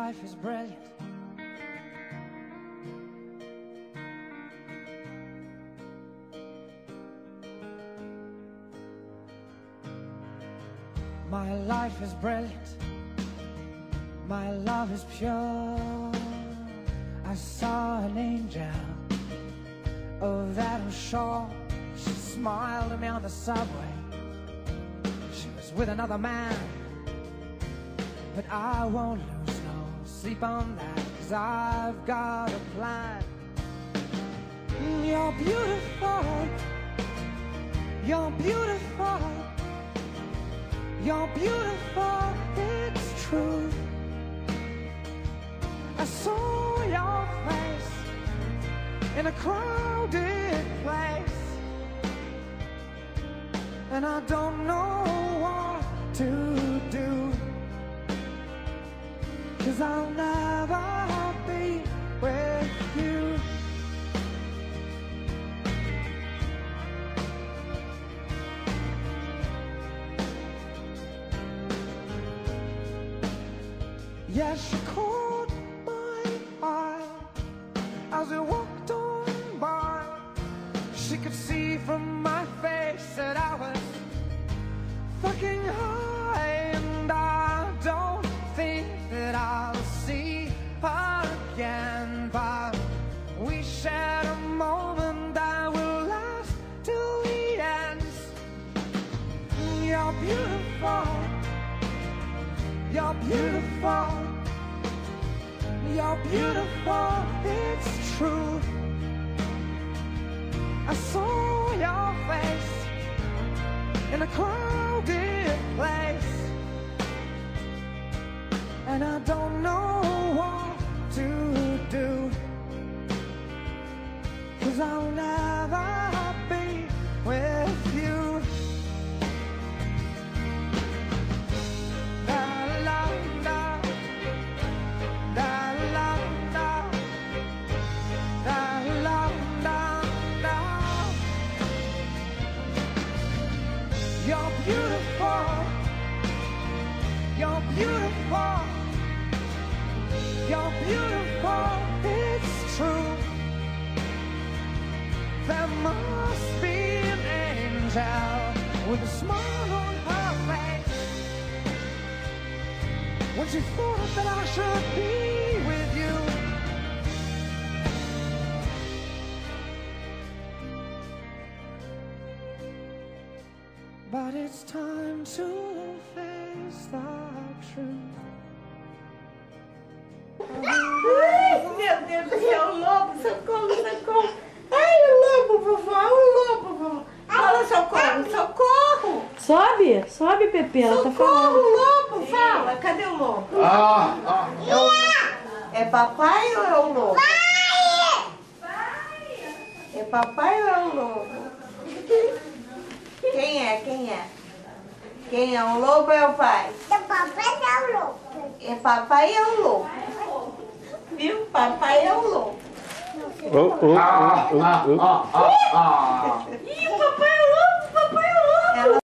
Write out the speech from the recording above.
life is brilliant. My life is brilliant. My love is pure. I saw an angel, oh that I'm sure. She smiled at me on the subway. She was with another man, but I won't lose no sleep on that, 'cause I've got a plan. You're beautiful. You're beautiful. You're beautiful, it's true. I saw your face in a crowded place, and I don't know what to do, 'cause I'll never be with you. Yes, she caught my eye as we walked on by. She could see from my face that I was fucking high, and I don't think that I'll see her again, but we shared a moment that will last till the end. You're beautiful. You're beautiful. You're beautiful, it's true. I saw your face in a crowded place, and I don't know what to do, 'cause I'll never be with you. You're beautiful. You're beautiful. You're beautiful, it's true. There must be an angel with a smile on her face when she thought that I should be with you. But it's time to face the truth. Ai, meu Deus do céu, o lobo, socorro, socorro. Ai, o lobo, vovó, o lobo, vovó. Fala socorro, socorro. Sobe, sobe, Pepe, ela tá Socorro, falando. o lobo, fala. Cadê o lobo? É papai ou é o lobo? É papai ou é o lobo? Quem é? Quem é? Quem é? O lobo ou é o pai? É papai ou é o lobo? É papai ou é o lobo? Viu? Papai é o lobo.